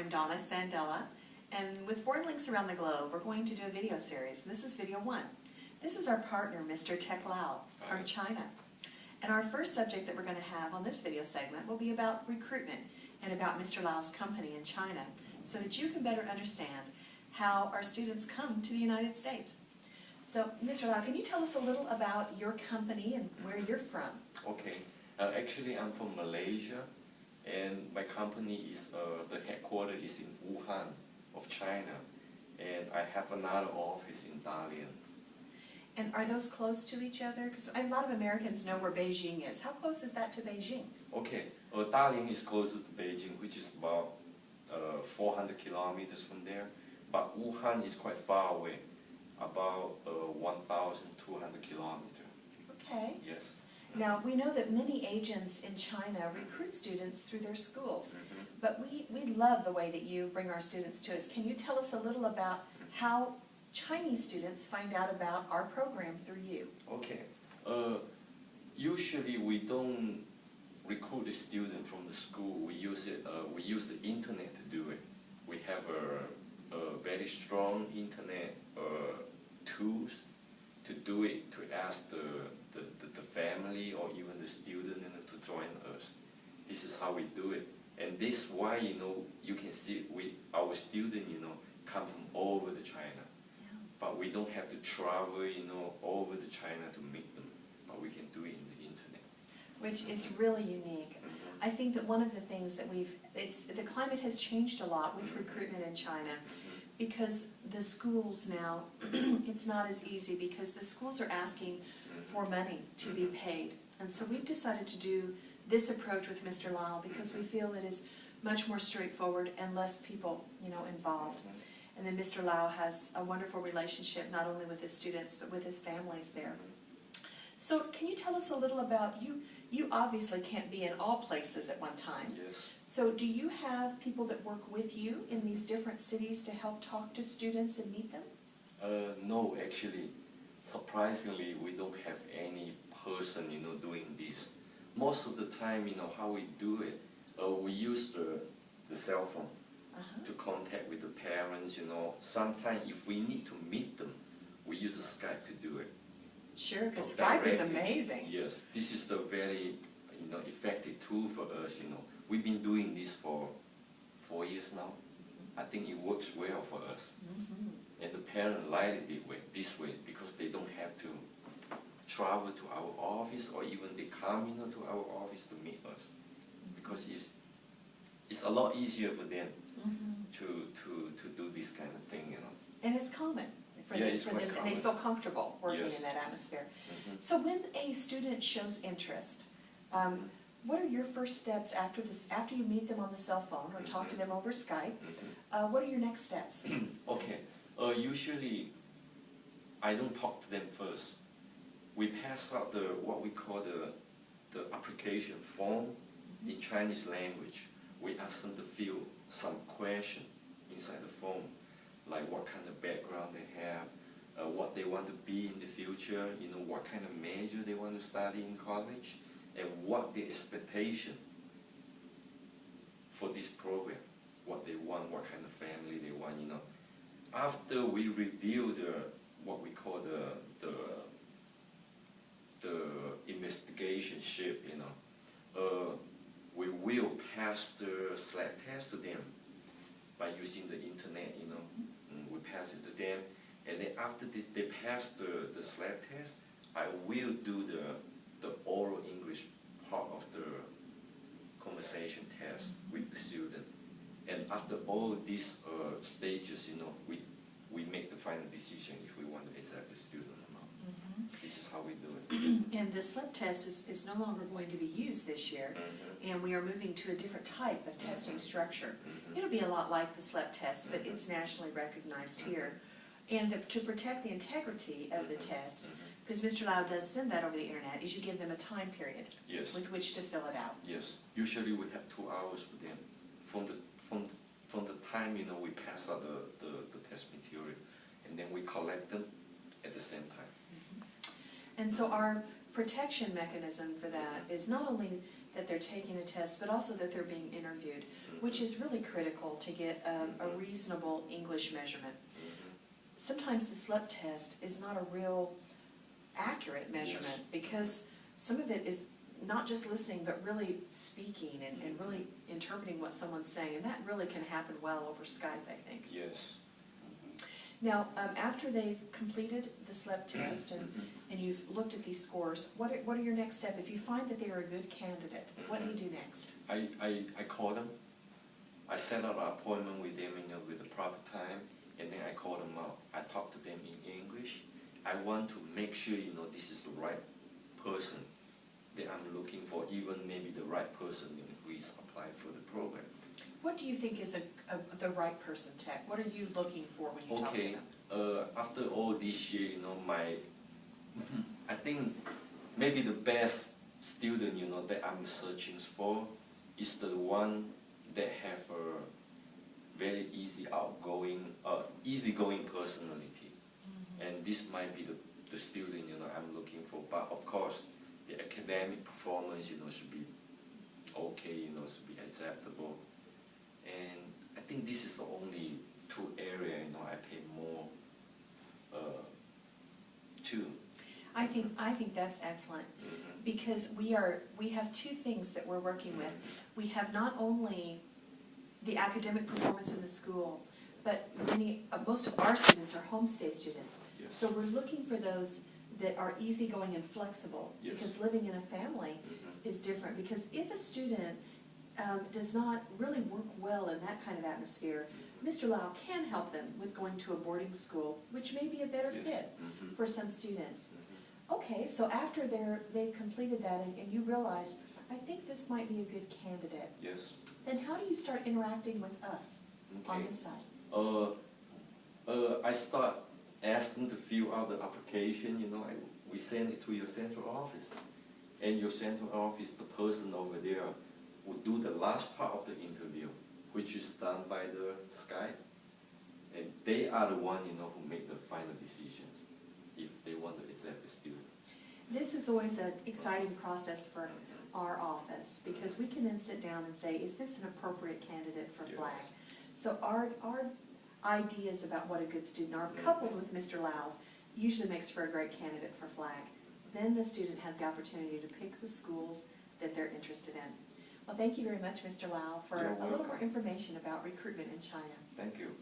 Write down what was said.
I'm Donna Sandella, and with foreign links around the globe, we're going to do a video series. This is video 1. This is our partner, Mr. Teck Lau from China. And our first subject that we're going to have on this video segment will be about recruitment and about Mr. Lau's company in China, so that you can better understand how our students come to the United States. So, Mr. Lau, can you tell us a little about your company and where you're from? Okay. Actually, I'm from Malaysia, and my company is, the headquarters is in Wuhan of China, and I have another office in Dalian. And are those close to each other? Because a lot of Americans know where Beijing is. How close is that to Beijing? Okay, Dalian is closer to Beijing, which is about 400 kilometers from there, but Wuhan is quite far away, about 1,200 kilometers. Okay. Yes. Now, we know that many agents in China recruit students through their schools, but we love the way that you bring our students to us. Can you tell us a little about how Chinese students find out about our program through you? Okay. Usually we don't recruit the student from the school. We use the internet to do it. We have a very strong internet tools to do it, to ask the family or even the student to join us. This is how we do it, and this is why you can see our student come from all over the China, but we don't have to travel all over the China to meet them, but we can do it in the internet, which is really unique. I think that one of the things that the climate has changed a lot with recruitment in China, because the schools now, it's not as easy because the schools are asking for money to be paid. And so we've decided to do this approach with Mr. Lau because we feel it is much more straightforward and less people, involved. And then Mr. Lau has a wonderful relationship not only with his students but with his families there. So can you tell us a little about you? You obviously can't be in all places at one time. Yes. So do you have people that work with you in these different cities to help talk to students and meet them? No, actually, surprisingly, we don't have any person, doing this. Most of the time, how we do it, we use the cell phone to contact with the parents, Sometimes if we need to meet them, we use the Skype to do it. Sure, because Skype is amazing. Yes, this is the very effective tool for us. We've been doing this for 4 years now. I think it works well for us, and the parents like it this way because they don't have to travel to our office or even they come to our office to meet us, because it's a lot easier for them to do this kind of thing. And it's common. For them, and they feel comfortable working in that atmosphere. So when a student shows interest, what are your first steps after you meet them on the cell phone or talk to them over Skype? What are your next steps? Okay. Usually, I don't talk to them first. We pass out what we call the application form in Chinese language. We ask them to fill some question inside the form, like what kind of background they have, what they want to be in the future, what kind of major they want to study in college, and what the expectation for this program, what they want, what kind of family they want, After we review what we call the investigation ship, we will pass the SLAT test to them by using the internet, we pass it to them, and then after they pass the SLAT test, I will do the oral English part of the conversation test with the student. And after all these stages, we make the final decision if we want to accept the student or not. This is how we do it. And the SLEP test is no longer going to be used this year, and we are moving to a different type of testing structure. It'll be a lot like the SLEP test, but it's nationally recognized here. And to protect the integrity of the test, because Mr. Lau does send that over the internet, is you give them a time period with which to fill it out. Yes. Usually we have 2 hours for them from the time we pass out the test material, and then we collect them at the same time. And so our protection mechanism for that is not only that they're taking a test, but also that they're being interviewed. which is really critical to get a reasonable English measurement. Sometimes the SLEP test is not a real accurate measurement because some of it is not just listening but really speaking and really interpreting what someone's saying, and that really can happen well over Skype, I think. Yes. Now, after they've completed the SLEP test and you've looked at these scores, what are your next steps? If you find that they are a good candidate, what do you do next? I call them. I set up an appointment with them, with the proper time, and then I call them out. I talk to them in English. I want to make sure, this is the right person that I'm looking for, even maybe the right person who is applied for the program. What do you think is the right person, Teck? What are you looking for when you talk to them? After all this year, I think maybe the best student, that I'm searching for is the one that have a very easygoing personality. And this might be the student, I'm looking for. But of course, the academic performance, should be okay, should be acceptable. And I think this is the only two areas, I pay more to. I think that's excellent because we have two things that we're working with. We have not only the academic performance in the school, but most of our students are homestay students. Yes. So we're looking for those that are easygoing and flexible, yes. because living in a family is different. Because if a student does not really work well in that kind of atmosphere, Mr. Lau can help them with going to a boarding school, which may be a better yes. fit for some students. Okay, so after they've completed that and you realize, I think this might be a good candidate. Yes. Then how do you start interacting with us on this side? I start asking to fill out the application, we send it to your central office. And your central office, the person over there will do the last part of the interview, which is done by the Skype. And they are the one, who make the final decisions if they want to accept the student. This is always an exciting process for our office because we can then sit down and say, is this an appropriate candidate for FLAG? Yes. So our ideas about what a good student are, coupled with Mr. Lau's, usually makes for a great candidate for FLAG. Then the student has the opportunity to pick the schools that they're interested in. Well, thank you very much, Mr. Lau, for a little more information about recruitment in China. Thank you.